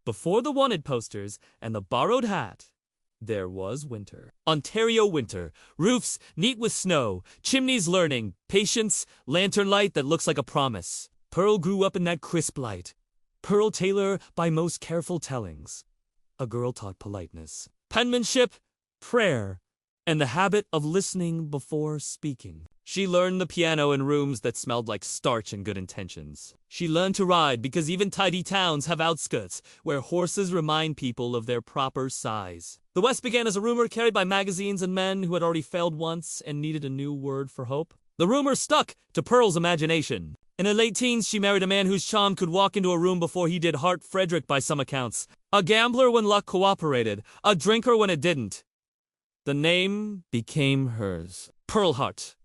Before the wanted posters and the borrowed hat, there was winter. Ontario winter. Roofs neat with snow, chimneys learning, patience, lantern light that looks like a promise. Pearl grew up in that crisp light. Pearl Taylor by most careful tellings. A girl taught politeness, penmanship, prayer, and the habit of listening before speaking. She learned the piano in rooms that smelled like starch and good intentions. She learned to ride because even tidy towns have outskirts where horses remind people of their proper size. The West began as a rumor carried by magazines and men who had already failed once and needed a new word for hope. The rumor stuck to Pearl's imagination. In her late teens, she married a man whose charm could walk into a room before he did Hart Frederick by some accounts. A gambler when luck cooperated, a drinker when it didn't. The name became hers. Pearl Hart.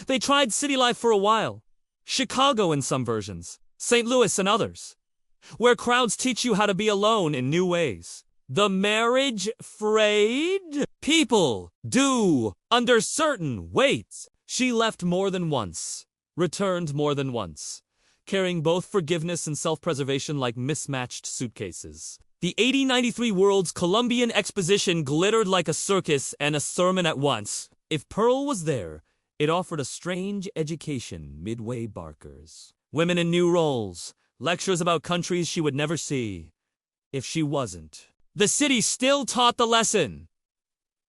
They tried city life for a while. Chicago in some versions. St. Louis in others. Where crowds teach you how to be alone in new ways. The marriage frayed? People do under certain weights. She left more than once. Returned more than once. Carrying both forgiveness and self-preservation like mismatched suitcases. The 1893 World's Columbian Exposition glittered like a circus and a sermon at once. If Pearl was there, it offered a strange education midway Barker's. Women in new roles, lectures about countries she would never see. If she wasn't. The city still taught the lesson.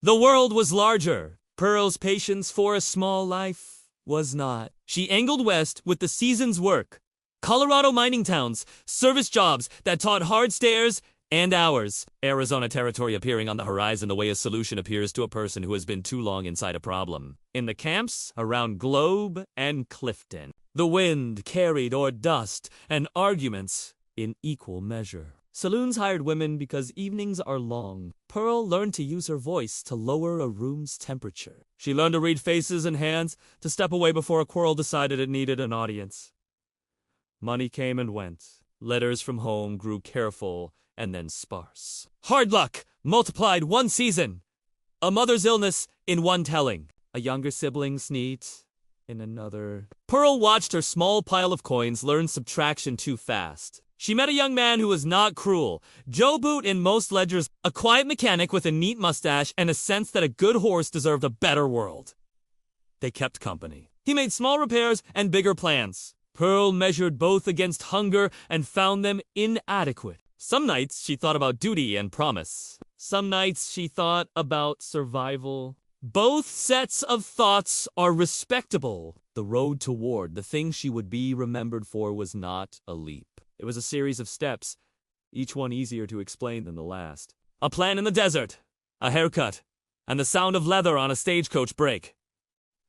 The world was larger. Pearl's patience for a small life was not. She angled west with the season's work. Colorado mining towns, service jobs that taught hard stares and hours. Arizona territory appearing on the horizon the way a solution appears to a person who has been too long inside a problem. In the camps around Globe and Clifton. The wind carried or dust and arguments in equal measure. Saloons hired women because evenings are long. Pearl learned to use her voice to lower a room's temperature. She learned to read faces and hands, to step away before a quarrel decided it needed an audience. Money came and went. Letters from home grew careful and then sparse. Hard luck multiplied one season. A mother's illness in one telling. A younger sibling's neat in another. Pearl watched her small pile of coins learn subtraction too fast. She met a young man who was not cruel. Joe Boot in most ledgers, a quiet mechanic with a neat mustache and a sense that a good horse deserved a better world. They kept company. He made small repairs and bigger plans. Pearl measured both against hunger and found them inadequate. Some nights she thought about duty and promise. Some nights she thought about survival. Both sets of thoughts are respectable. The road toward the thing she would be remembered for was not a leap. It was a series of steps, each one easier to explain than the last. A plan in the desert, a haircut, and the sound of leather on a stagecoach brake.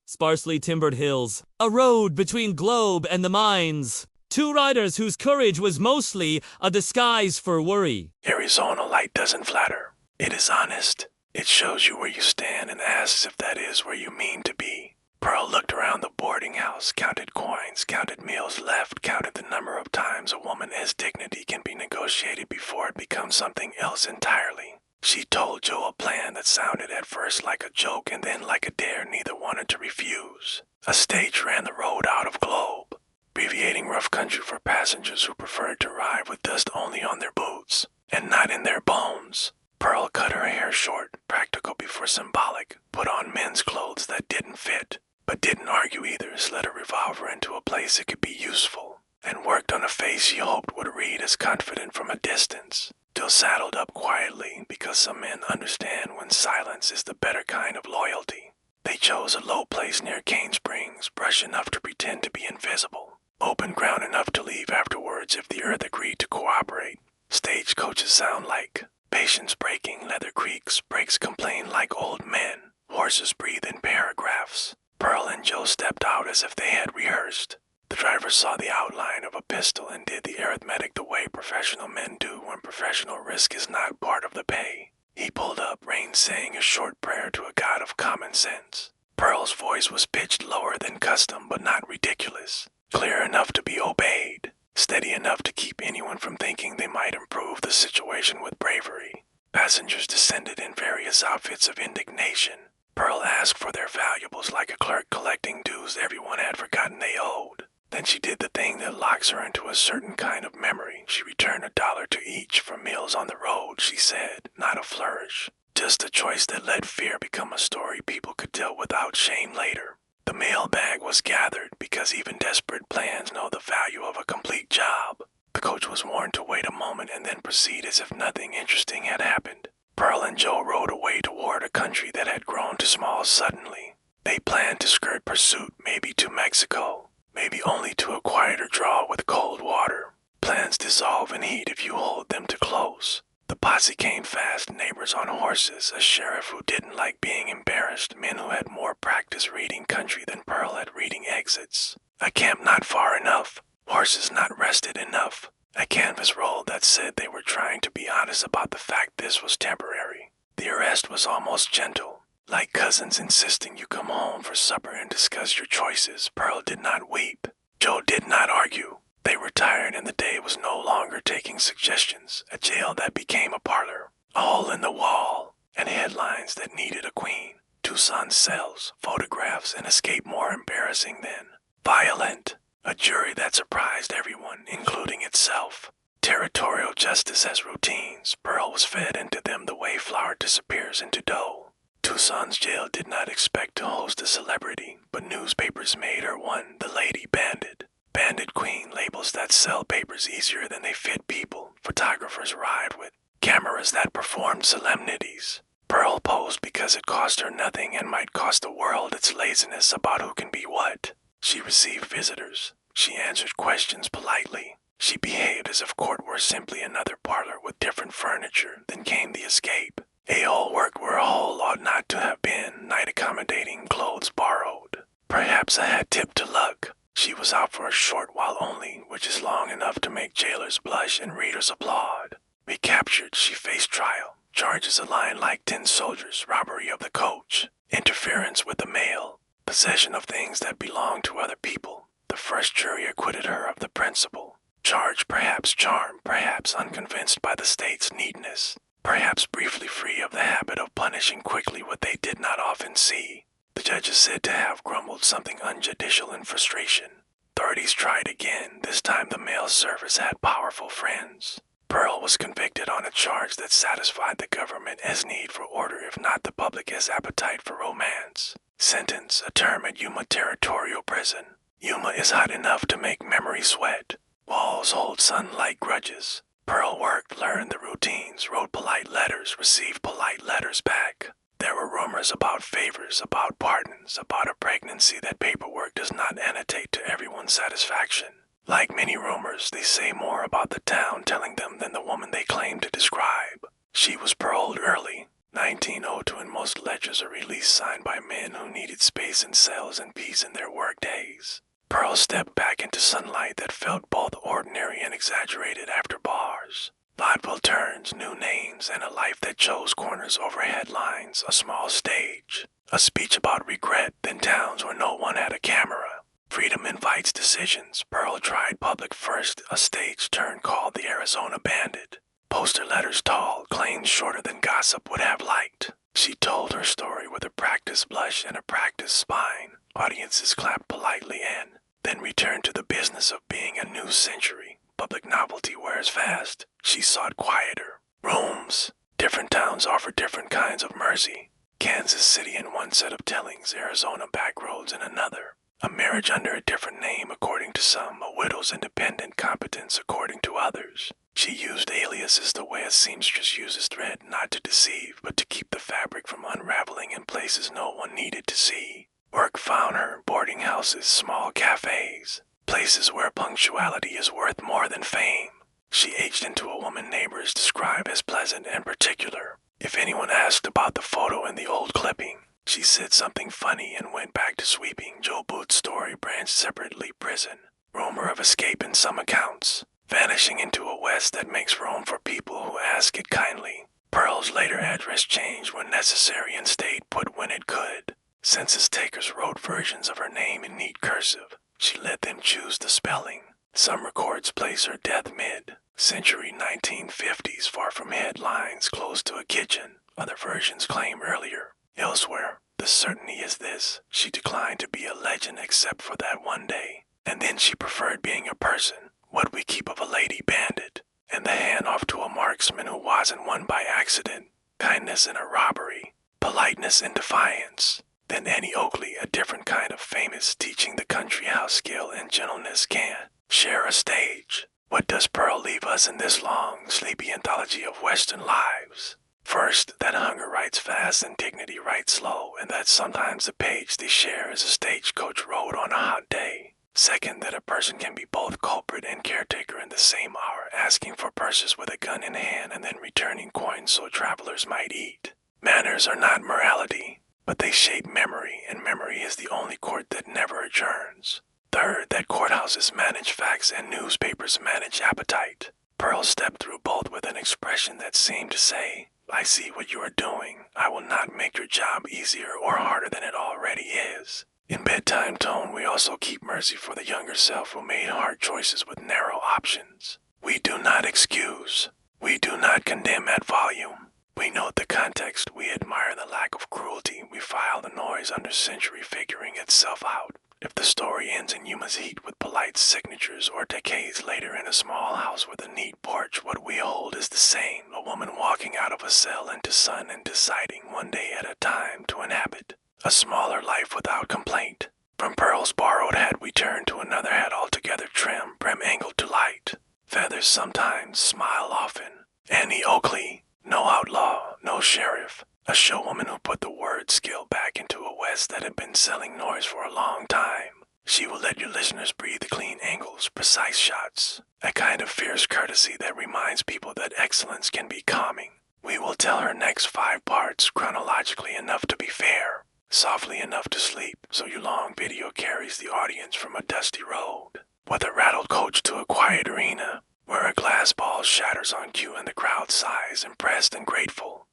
Sparsely timbered hills, a road between Globe and the mines. Two riders whose courage was mostly a disguise for worry. Arizona light doesn't flatter. It is honest. It shows you where you stand and asks if that is where you mean to be. Pearl looked around the boarding house, counted coins, counted meals left, counted the number of times a woman has dignity can be negotiated before it becomes something else entirely. She told Joe a plan that sounded at first like a joke and then like a dare neither wanted to refuse. A stage ran the road out of Globe, abbreviating rough country for passengers who preferred to ride with dust only on their boots and not in their bones. Pearl cut her hair short, practical before symbolic, put on men's clothes that didn't fit, but didn't argue either, slid a revolver into a place it could be useful, and worked on a face she hoped would read as confident from a distance, till saddled up quietly because some men understand when silence is the better kind of loyalty. They chose a low place near Cane Springs, brush enough to pretend to be invisible, open ground enough to leave afterwards if the earth agreed to cooperate. Stagecoaches sound like patience breaking, leather creaks, brakes complain like old men, horses breathe in paragraphs. Pearl and Joe stepped out as if they had rehearsed. The driver saw the outline of a pistol and did the arithmetic the way professional men do when professional risk is not part of the pay. He pulled up, reins saying a short prayer to a god of common sense. Pearl's voice was pitched lower than custom, but not ridiculous. Clear enough to be obeyed. Steady enough to keep anyone from thinking they might improve the situation with bravery. Passengers descended in various outfits of indignation. Pearl asked for their valuables like a clerk collecting dues everyone had forgotten they owed. Then she did the thing that locks her into a certain kind of memory. She returned $1 to each for meals on the road, she said, not a flourish. Just a choice that let fear become a story people could tell without shame later. The mailbag was gathered because even desperate plans know the value of a complete job. The coach was warned to wait a moment and then proceed as if nothing interesting had happened. Pearl and Joe rode away toward a country that had grown too small suddenly. They planned to skirt pursuit, maybe to Mexico, maybe only to a quieter draw with cold water. Plans dissolve in heat if you hold them too close. The posse came fast, neighbors on horses, a sheriff who didn't like being embarrassed, men who had more practice reading country than Pearl had reading exits. A camp not far enough, horses not rested enough. A canvas roll that said they were trying to be honest about the fact this was temporary. The arrest was almost gentle, like cousins insisting you come home for supper and discuss your choices. Pearl did not weep. Joe did not argue. They were tired and the day was no longer taking suggestions. A jail that became a parlor, a hole in the wall, and headlines that needed a queen. Tucson cells, photographs, and escape more embarrassing than violent. A jury that surprised everyone, including itself. Territorial justice has routines. Pearl was fed into them the way flour disappears into dough. Tucson's jail did not expect to host a celebrity, but newspapers made her one, the Lady Bandit. Bandit Queen labels that sell papers easier than they fit people. Photographers arrived with cameras that performed solemnities. Pearl posed because it cost her nothing and might cost the world its laziness about who can be what. She received visitors. She answered questions politely. She behaved as if court were simply another parlor with different furniture. Then came the escape. A hole worked where a hole ought not to have been, night accommodating, clothes borrowed. Perhaps I had tipped to luck. She was out for a short while only, which is long enough to make jailers blush and readers applaud. Recaptured, she faced trial. Charges aligned like 10 soldiers, robbery of the coach, interference with the mail, possession of things that belonged to other people. The first jury acquitted her of the principal. Charged, perhaps charmed, perhaps unconvinced by the state's neatness, perhaps briefly free of the habit of punishing quickly what they did not often see. The judge is said to have grumbled something unjudicial in frustration. Authorities tried again. This time the mail service had powerful friends. Pearl was convicted on a charge that satisfied the government as need for order, if not the public as appetite for romance. Sentence, a term at Yuma Territorial Prison. Yuma is hot enough to make memory sweat. Walls hold sun-like grudges. Pearl worked, learned the routines, wrote polite letters, received polite letters back. There were rumors about favors, about pardons, about a pregnancy that paperwork does not annotate to everyone's satisfaction. Like many rumors, they say more about the town telling them than the woman they claim to describe. She was paroled early. 1902, and most ledgers are released signed by men who needed space in cells and peace in their work days. Pearl stepped back into sunlight that felt both ordinary and exaggerated after bars. Vaudeville turns, new names, and a life that chose corners over headlines, a small stage. A speech about regret, then towns where no one had a camera. Freedom invites decisions. Pearl tried public first, a stage turn called the Arizona Bandit. Poster letters tall, claims shorter than gossip would have liked. She told her story with a practiced blush and a practiced spine. Audiences clapped politely and then returned to the business of being a new century. Public novelty wears fast. She sought quieter rooms. Different towns offer different kinds of mercy. Kansas City in one set of tellings, Arizona back roads in another. A marriage under a different name according to some, a widow's independent competence according to others. She used aliases the way a seamstress uses thread, not to deceive, but to keep the fabric from unraveling in places no one needed to see. Work found her, boarding houses, small cafes, places where punctuality is worth more than fame. She aged into a woman neighbors describe as pleasant and particular. If anyone asked about the photo in the old clipping, she said something funny and went back to sweeping. Joe Booth's story branched separately. Prison. Rumor of escape in some accounts. Vanishing into a West that makes room for people who ask it kindly. Pearl's later address changed when necessary and stayed put when it could. Census takers wrote versions of her name in neat cursive. She let them choose the spelling. Some records place her death mid-century 1950s, far from headlines, close to a kitchen. Other versions claim earlier. Elsewhere, the certainty is this: she declined to be a legend except for that one day. And then she preferred being a person, what we keep of a lady bandit, and the hand off to a marksman who wasn't one by accident, kindness in a robbery, politeness in defiance. Then Annie Oakley, a different kind of famous, teaching the country how skill and gentleness can share a stage. What does Pearl leave us in this long, sleepy anthology of Western lives? First, that hunger writes fast and dignity writes slow, and that sometimes the page they share is a stagecoach road on a hot day. Second, that a person can be both culprit and caretaker in the same hour, asking for purses with a gun in hand and then returning coins so travelers might eat. Manners are not morality, but they shape memory, and memory is the only court that never adjourns. Third, that courthouses manage facts and newspapers manage appetite. Pearl stepped through both with an expression that seemed to say, I see what you are doing. I will not make your job easier or harder than it already is. In bedtime tone, we also keep mercy for the younger self who made hard choices with narrow options. We do not excuse. We do not condemn at volume. We note the context. We admire the lack of cruelty. We file the noise under century figuring itself out. If the story ends in Yuma's heat with polite signatures or decades later in a small house with a neat porch, what we hold is the same, a woman walking out of a cell into sun and deciding one day at a time to inhabit a smaller life without complaint. From Pearl's borrowed hat we turn to another hat altogether trim, brim angled to light. Feathers sometimes, smile often. Annie Oakley, no outlaw, no sheriff. A showwoman who put the word skill back into a West that had been selling noise for a long time. She will let your listeners breathe clean angles, precise shots, a kind of fierce courtesy that reminds people that excellence can be calming. We will tell her next 5 parts chronologically enough to be fair, softly enough to sleep, so your long video carries the audience from a dusty road, with a rattled coach to a quiet arena, where a glass ball shatters on cue and the crowd sighs, impressed and grateful.